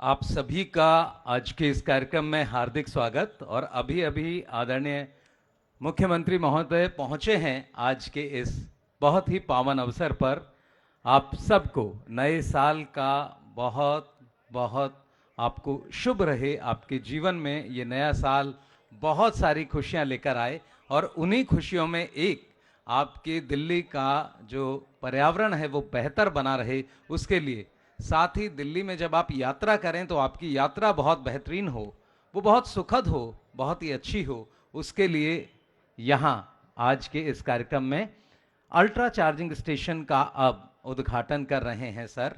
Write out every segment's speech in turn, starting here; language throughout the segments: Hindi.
आप सभी का आज के इस कार्यक्रम में हार्दिक स्वागत। और अभी अभी आदरणीय मुख्यमंत्री महोदय पहुंचे हैं आज के इस बहुत ही पावन अवसर पर। आप सबको नए साल का बहुत बहुत आपको शुभ रहे। आपके जीवन में ये नया साल बहुत सारी खुशियां लेकर आए और उन्हीं खुशियों में एक आपके दिल्ली का जो पर्यावरण है वो बेहतर बना रहे, उसके लिए साथ ही दिल्ली में जब आप यात्रा करें तो आपकी यात्रा बहुत बेहतरीन हो, वो बहुत सुखद हो, बहुत ही अच्छी हो। उसके लिए यहाँ आज के इस कार्यक्रम में अल्ट्रा चार्जिंग स्टेशन का अब उद्घाटन कर रहे हैं सर।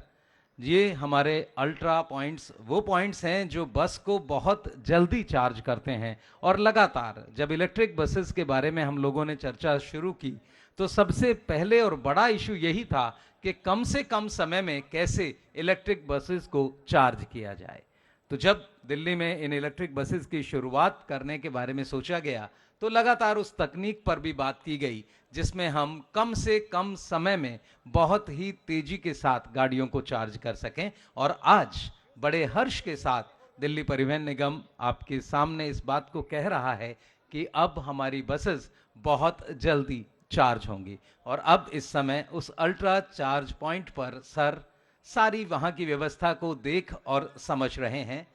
ये हमारे अल्ट्रा पॉइंट्स वो पॉइंट्स हैं जो बस को बहुत जल्दी चार्ज करते हैं। और लगातार जब इलेक्ट्रिक बसेस के बारे में हम लोगों ने चर्चा शुरू की तो सबसे पहले और बड़ा इशू यही था कि कम से कम समय में कैसे इलेक्ट्रिक बसेस को चार्ज किया जाए। तो जब दिल्ली में इन इलेक्ट्रिक बसेस की शुरुआत करने के बारे में सोचा गया तो लगातार उस तकनीक पर भी बात की गई जिसमें हम कम से कम समय में बहुत ही तेजी के साथ गाड़ियों को चार्ज कर सकें। और आज बड़े हर्ष के साथ दिल्ली परिवहन निगम आपके सामने इस बात को कह रहा है कि अब हमारी बसेस बहुत जल्दी चार्ज होंगी। और अब इस समय उस अल्ट्रा चार्ज पॉइंट पर सर सारी वहाँ की व्यवस्था को देख और समझ रहे हैं।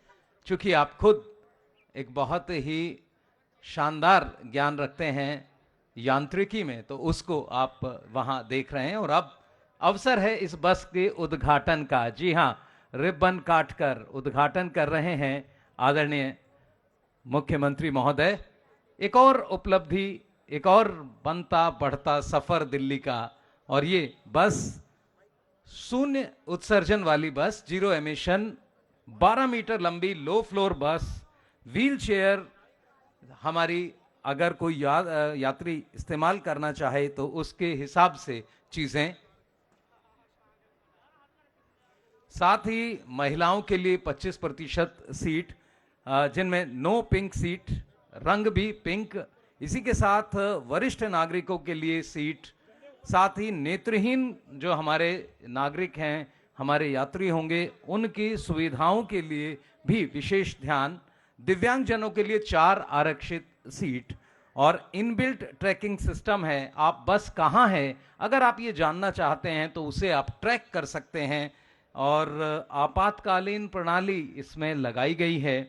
चूंकि आप खुद एक बहुत ही शानदार ज्ञान रखते हैं यांत्रिकी में, तो उसको आप वहाँ देख रहे हैं। और अब अवसर है इस बस के उद्घाटन का। जी हाँ, रिबन काटकर उद्घाटन कर रहे हैं आदरणीय मुख्यमंत्री महोदय। एक और उपलब्धि, एक और बनता बढ़ता सफर दिल्ली का। और ये बस शून्य उत्सर्जन वाली बस, जीरो एमिशन, 12 मीटर लंबी लो फ्लोर बस, व्हील चेयर, हमारी अगर कोई यात्री इस्तेमाल करना चाहे तो उसके हिसाब से चीजें। साथ ही महिलाओं के लिए 25% सीट, जिनमें नो पिंक सीट, रंग भी पिंक। इसी के साथ वरिष्ठ नागरिकों के लिए सीट, साथ ही नेत्रहीन जो हमारे नागरिक हैं, हमारे यात्री होंगे, उनकी सुविधाओं के लिए भी विशेष ध्यान। दिव्यांगजनों के लिए 4 आरक्षित सीट और इनबिल्ट ट्रैकिंग सिस्टम है। आप बस कहाँ है अगर आप ये जानना चाहते हैं तो उसे आप ट्रैक कर सकते हैं। और आपातकालीन प्रणाली इसमें लगाई गई है।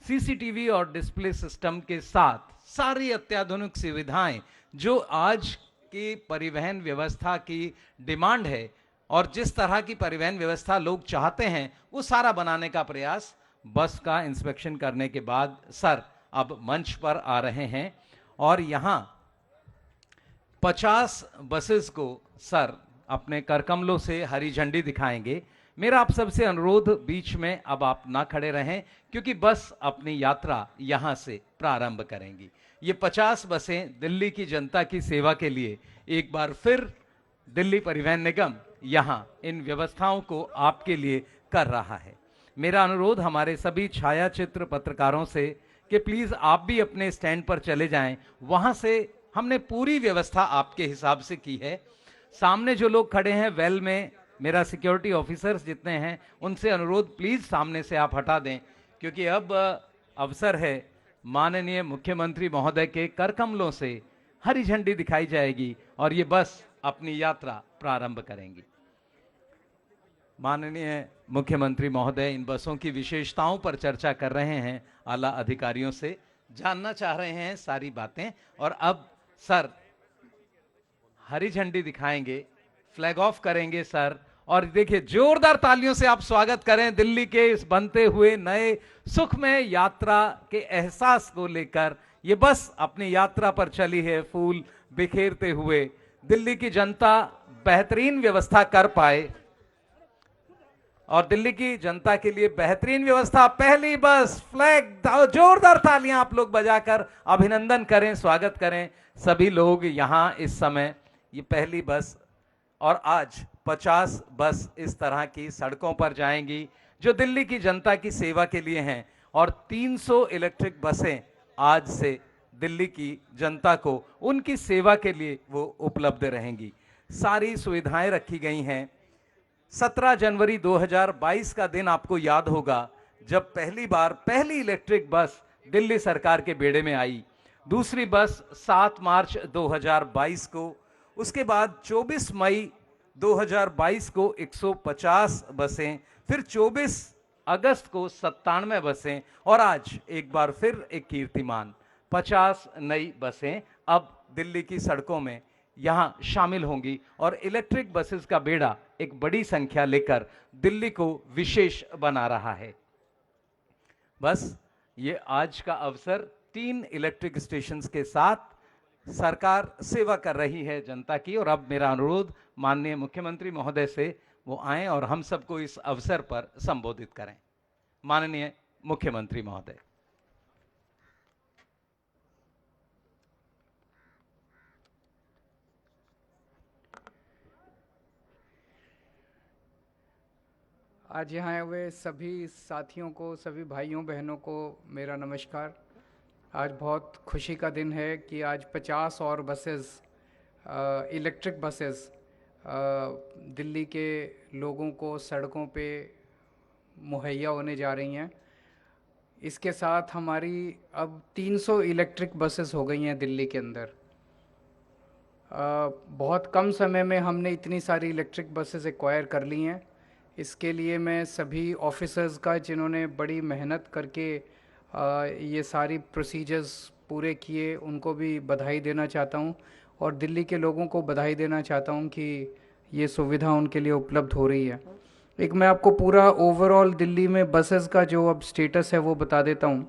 सीसीटीवी और डिस्प्ले सिस्टम के साथ सारी अत्याधुनिक सुविधाएं जो आज की परिवहन व्यवस्था की डिमांड है और जिस तरह की परिवहन व्यवस्था लोग चाहते हैं वो सारा बनाने का प्रयास बस का इंस्पेक्शन करने के बाद सर अब मंच पर आ रहे हैं। और यहाँ 50 बसेस को सर अपने करकमलों से हरी झंडी दिखाएंगे। मेरा आप सबसे अनुरोध, बीच में अब आप ना खड़े रहें क्योंकि बस अपनी यात्रा यहाँ से प्रारंभ करेंगी। ये 50 बसें दिल्ली की जनता की सेवा के लिए एक बार फिर दिल्ली परिवहन निगम यहाँ इन व्यवस्थाओं को आपके लिए कर रहा है। मेरा अनुरोध हमारे सभी छायाचित्र पत्रकारों से कि प्लीज आप भी अपने स्टैंड पर चले जाएं। वहां से हमने पूरी व्यवस्था आपके हिसाब से की है। सामने जो लोग खड़े हैं वेल में, मेरा सिक्योरिटी ऑफिसर्स जितने हैं उनसे अनुरोध, प्लीज सामने से आप हटा दें क्योंकि अब अवसर है माननीय मुख्यमंत्री महोदय के करकमलों से हरी झंडी दिखाई जाएगी और ये बस अपनी यात्रा प्रारंभ करेंगी। माननीय मुख्यमंत्री महोदय इन बसों की विशेषताओं पर चर्चा कर रहे हैं, आला अधिकारियों से जानना चाह रहे हैं सारी बातें। और अब सर हरी झंडी दिखाएंगे, फ्लैग ऑफ करेंगे सर। और देखिए, जोरदार तालियों से आप स्वागत करें दिल्ली के इस बनते हुए नए सुखमय यात्रा के एहसास को लेकर। ये बस अपनी यात्रा पर चली है फूल बिखेरते हुए। दिल्ली की जनता बेहतरीन व्यवस्था कर पाए और दिल्ली की जनता के लिए बेहतरीन व्यवस्था। पहली बस, फ्लैग, जोरदार तालियां आप लोग बजाकर अभिनंदन करें, स्वागत करें सभी लोग यहां इस समय। ये पहली बस और आज 50 बस इस तरह की सड़कों पर जाएंगी जो दिल्ली की जनता की सेवा के लिए हैं। और 300 इलेक्ट्रिक बसें आज से दिल्ली की जनता को उनकी सेवा के लिए वो उपलब्ध रहेंगी। सारी सुविधाएं रखी गई हैं। 17 जनवरी 2022 का दिन आपको याद होगा जब पहली बार पहली इलेक्ट्रिक बस दिल्ली सरकार के बेड़े में आई। दूसरी बस 7 मार्च 2022 को, उसके बाद 24 मई 2022 को 150 बसें, फिर 24 अगस्त को 97 बसें और आज एक बार फिर एक कीर्तिमान 50 नई बसें अब दिल्ली की सड़कों में यहां शामिल होंगी और इलेक्ट्रिक बसेस का बेड़ा एक बड़ी संख्या लेकर दिल्ली को विशेष बना रहा है। बस ये आज का अवसर 3 इलेक्ट्रिक स्टेशंस के साथ सरकार सेवा कर रही है जनता की। और अब मेरा अनुरोध माननीय मुख्यमंत्री महोदय से वो आएं और हम सबको इस अवसर पर संबोधित करें। माननीय मुख्यमंत्री महोदय। आज यहाँ आए हुए सभी साथियों को, सभी भाइयों बहनों को मेरा नमस्कार। आज बहुत खुशी का दिन है कि आज 50 और बसेस, इलेक्ट्रिक बसेस दिल्ली के लोगों को सड़कों पे मुहैया होने जा रही हैं। इसके साथ हमारी अब 300 इलेक्ट्रिक बसेस हो गई हैं दिल्ली के अंदर। बहुत कम समय में हमने इतनी सारी इलेक्ट्रिक बसेस एक्वायर कर ली हैं। इसके लिए मैं सभी ऑफिसर्स का, जिन्होंने बड़ी मेहनत करके ये सारी प्रोसीजर्स पूरे किए, उनको भी बधाई देना चाहता हूँ और दिल्ली के लोगों को बधाई देना चाहता हूँ कि ये सुविधा उनके लिए उपलब्ध हो रही है। एक मैं आपको पूरा ओवरऑल दिल्ली में बसेस का जो अब स्टेटस है वो बता देता हूँ।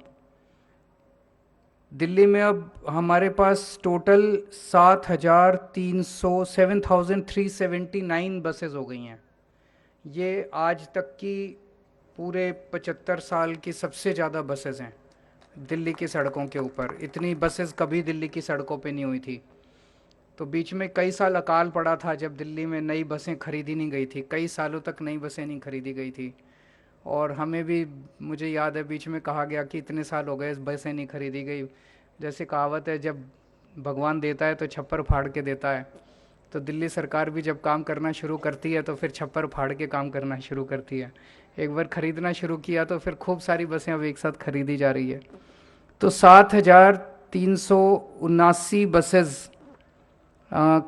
दिल्ली में अब हमारे पास टोटल 7,379 बसेस हो गई हैं। ये आज तक की पूरे 75 साल की सबसे ज़्यादा बसेस हैं दिल्ली की सड़कों के ऊपर। इतनी बसेस कभी दिल्ली की सड़कों पे नहीं हुई थी। तो बीच में कई साल अकाल पड़ा था जब दिल्ली में नई बसें खरीदी नहीं गई थी, कई सालों तक नई बसें नहीं खरीदी गई थी। और हमें भी, मुझे याद है, बीच में कहा गया कि इतने साल हो गए बसें नहीं खरीदी गई। जैसे कहावत है, जब भगवान देता है तो छप्पर फाड़ के देता है। तो दिल्ली सरकार भी जब काम करना शुरू करती है तो फिर छप्पर फाड़ के काम करना शुरू करती है। एक बार ख़रीदना शुरू किया तो फिर खूब सारी बसें अब एक साथ खरीदी जा रही है। तो 7,379 बसेस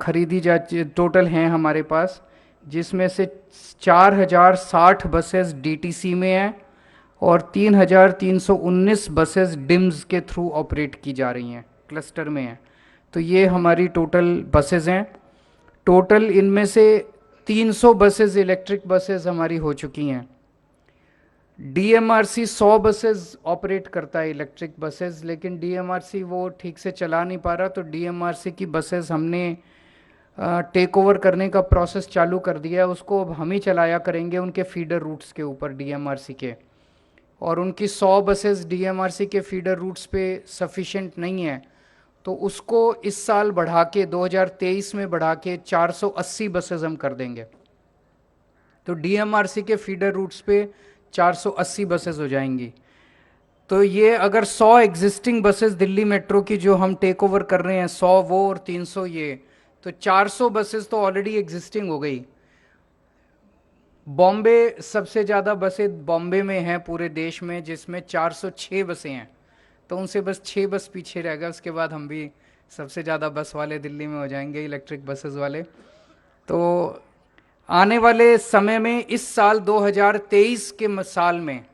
खरीदी जा टोटल हैं हमारे पास, जिसमें से 4,060 बसेस डीटीसी में हैं और 3,319 बसेस डिम्स के थ्रू ऑपरेट की जा रही हैं, क्लस्टर में हैं। तो ये हमारी टोटल बसेस हैं। टोटल इनमें से 300 बसेस इलेक्ट्रिक बसेस हमारी हो चुकी हैं। डीएमआरसी 100 बसेस ऑपरेट करता है इलेक्ट्रिक बसेस, लेकिन डीएमआरसी वो ठीक से चला नहीं पा रहा। तो डीएमआरसी की बसेस हमने टेक ओवर करने का प्रोसेस चालू कर दिया है। उसको अब हम ही चलाया करेंगे उनके फीडर रूट्स के ऊपर डीएमआरसी के। और उनकी 100 बसेस डीएमआरसी के फीडर रूट्स पे सफिशिएंट नहीं है, तो उसको इस साल बढ़ा के 2023 में बढ़ा के 480 बसेस हम कर देंगे। तो डीएमआरसी के फीडर रूट्स पे 480 बसेस हो जाएंगी। तो ये अगर 100 एग्जिस्टिंग बसेस दिल्ली मेट्रो की जो हम टेक ओवर कर रहे हैं, 100 वो और 300 ये, तो 400 बसेस तो ऑलरेडी एग्जिस्टिंग हो गई। बॉम्बे सबसे ज़्यादा बसें बॉम्बे में हैं पूरे देश में, जिसमें 406 बसें हैं। तो उनसे बस 6 बस पीछे रह गए, उसके बाद हम भी सबसे ज़्यादा बस वाले दिल्ली में हो जाएंगे, इलेक्ट्रिक बसेस वाले। तो आने वाले समय में, इस साल 2023 के साल में,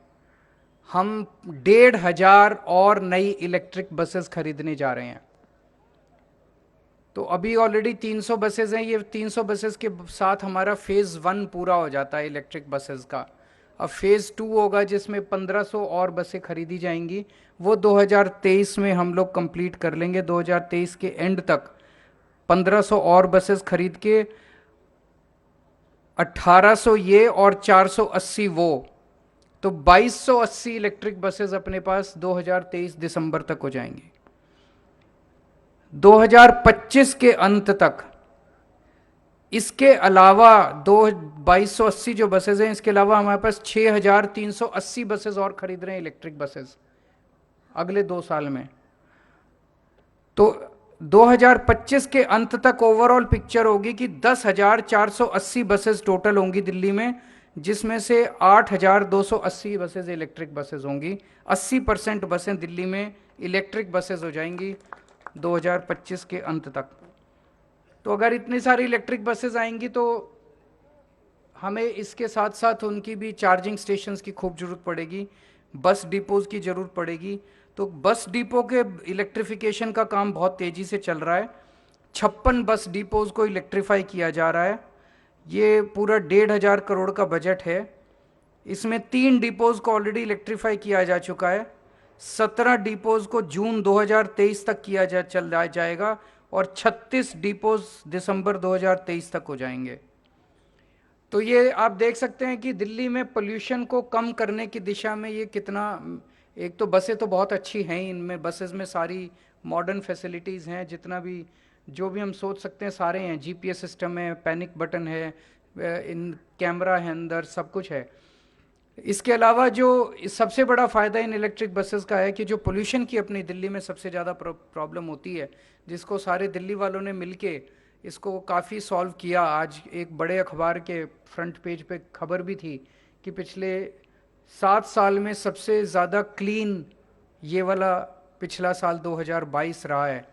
हम 1,500 और नई इलेक्ट्रिक बसेस खरीदने जा रहे हैं। तो अभी ऑलरेडी 300 बसेस हैं। ये 300 बसेस के साथ हमारा फेज़ 1 पूरा हो जाता है इलेक्ट्रिक बसेस का। अब फेज़ 2 होगा जिसमें 1500 और बसें खरीदी जाएंगी। वो 2023 में हम लोग कंप्लीट कर लेंगे। 2023 के एंड तक 1500 और बसेस खरीद के 1800 ये और 480 वो, तो 2280 इलेक्ट्रिक बसेस अपने पास 2023 दिसंबर तक हो जाएंगी। 2025 के अंत तक इसके अलावा 2280 जो बसेस हैं, इसके अलावा हमारे पास 6,380 बसेस और खरीद रहे हैं इलेक्ट्रिक बसेस अगले 2 साल में। तो 2025 के अंत तक ओवरऑल पिक्चर होगी कि 10,480 बसेस टोटल होंगी दिल्ली में, जिसमें से 8,280 बसेज इलेक्ट्रिक बसेज होंगी। 80% बसें दिल्ली में इलेक्ट्रिक बसेज हो जाएंगी 2025 के अंत तक। तो अगर इतनी सारी इलेक्ट्रिक बसेज आएंगी तो हमें इसके साथ साथ उनकी भी चार्जिंग स्टेशंस की खूब ज़रूरत पड़ेगी, बस डिपोज़ की ज़रूरत पड़ेगी। तो बस डिपो के इलेक्ट्रिफिकेशन का काम बहुत तेज़ी से चल रहा है। 56 बस डिपोज़ को इलेक्ट्रीफाई किया जा रहा है। ये पूरा 1,500 करोड़ का बजट है। इसमें 3 डिपोज़ को ऑलरेडी इलेक्ट्रीफाई किया जा चुका है। 17 डिपोज़ को जून 2023 तक किया जाएगा और 36 डिपोज़ दिसंबर 2023 तक हो जाएंगे। तो ये आप देख सकते हैं कि दिल्ली में पोल्यूशन को कम करने की दिशा में ये कितना, एक तो बसें तो बहुत अच्छी हैं, इनमें बसेस में सारी मॉडर्न फैसिलिटीज़ हैं, जितना भी जो भी हम सोच सकते हैं सारे हैं। जीपीएस सिस्टम है, पैनिक बटन है, इन कैमरा है अंदर, सब कुछ है। इसके अलावा जो सबसे बड़ा फ़ायदा इन इलेक्ट्रिक बसेस का है कि जो पोल्यूशन की अपनी दिल्ली में सबसे ज़्यादा प्रॉब्लम होती है, जिसको सारे दिल्ली वालों ने मिलके इसको काफ़ी सॉल्व किया। आज एक बड़े अखबार के फ्रंट पेज पे खबर भी थी कि पिछले 7 साल में सबसे ज़्यादा क्लीन ये वाला पिछला साल 2022 रहा है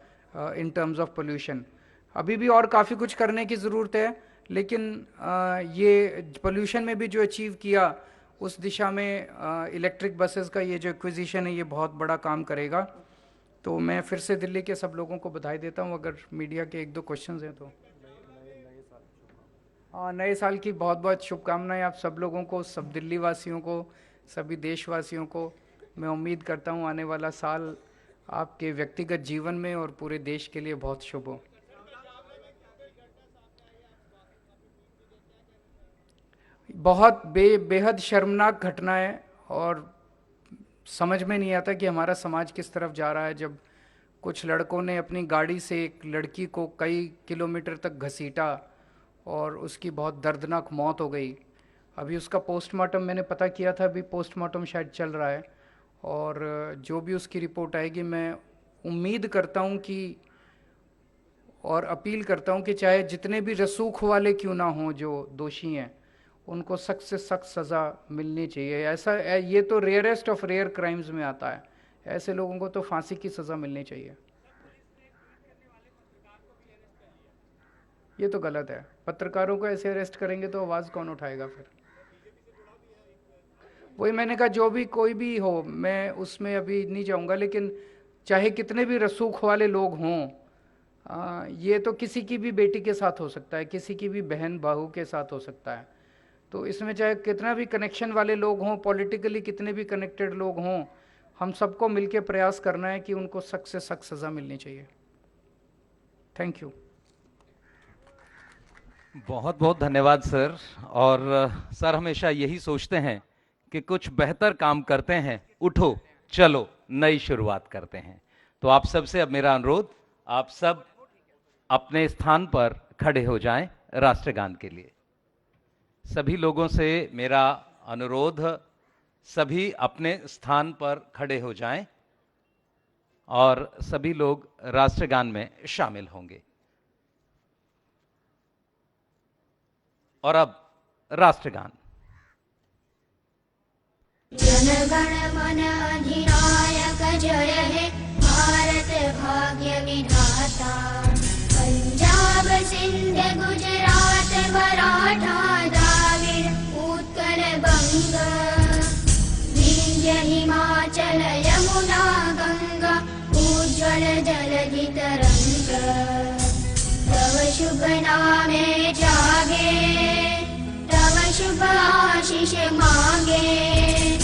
इन टर्म्स ऑफ पोल्यूशन। अभी भी और काफ़ी कुछ करने की ज़रूरत है, लेकिन ये पोल्यूशन में भी जो अचीव किया उस दिशा में इलेक्ट्रिक बसेस का ये जो एक्विजिशन है ये बहुत बड़ा काम करेगा। तो मैं फिर से दिल्ली के सब लोगों को बधाई देता हूँ। अगर मीडिया के 1-2 क्वेश्चंस हैं तो। हाँ, नए साल की बहुत बहुत शुभकामनाएं आप सब लोगों को, सब दिल्ली वासियों को, सभी देशवासियों को। मैं उम्मीद करता हूँ आने वाला साल आपके व्यक्तिगत जीवन में और पूरे देश के लिए बहुत शुभ हो। बहुत बेहद शर्मनाक घटना है और समझ में नहीं आता कि हमारा समाज किस तरफ जा रहा है। जब कुछ लड़कों ने अपनी गाड़ी से एक लड़की को कई किलोमीटर तक घसीटा और उसकी बहुत दर्दनाक मौत हो गई। अभी उसका पोस्टमार्टम मैंने पता किया था, अभी पोस्टमार्टम शायद चल रहा है और जो भी उसकी रिपोर्ट आएगी मैं उम्मीद करता हूँ कि और अपील करता हूँ कि चाहे जितने भी रसूख वाले क्यों ना हों जो दोषी हैं, उनको सख्त से सख्त सज़ा मिलनी चाहिए। ऐसा ये तो रेयरेस्ट ऑफ रेयर क्राइम्स में आता है। ऐसे लोगों को तो फांसी की सज़ा मिलनी चाहिए। ये तो गलत है। पत्रकारों को ऐसे अरेस्ट करेंगे तो आवाज़ कौन उठाएगा फिर? वही मैंने कहा, जो भी कोई भी हो, मैं उसमें अभी नहीं जाऊंगा, लेकिन चाहे कितने भी रसूख वाले लोग हों, ये तो किसी की भी बेटी के साथ हो सकता है, किसी की भी बहन बहू के साथ हो सकता है। तो इसमें चाहे कितना भी कनेक्शन वाले लोग हों, पॉलिटिकली कितने भी कनेक्टेड लोग हों, हम सबको मिलकर प्रयास करना है कि उनको सख्त से सख्त सज़ा मिलनी चाहिए। Thank you. बहुत बहुत धन्यवाद सर। और सर हमेशा यही सोचते हैं कि कुछ बेहतर काम करते हैं, उठो चलो नई शुरुआत करते हैं। तो आप सबसे अब मेरा अनुरोध, आप सब अपने स्थान पर खड़े हो जाएं राष्ट्रगान के लिए। सभी लोगों से मेरा अनुरोध, सभी अपने स्थान पर खड़े हो जाएं और सभी लोग राष्ट्रगान में शामिल होंगे। और अब राष्ट्रगान। जनगण मन अधिनायक जय हे भारत भाग्य विधाता। पंजाब सिंध गुजरात मराठा द्राविड़ उत्कल बंग। विंध्य हिमाचल यमुना गंगा उज्ज्वल जलधि तरंग। तव शुभ नामे जागे, तव शुभ आशीष मांगे।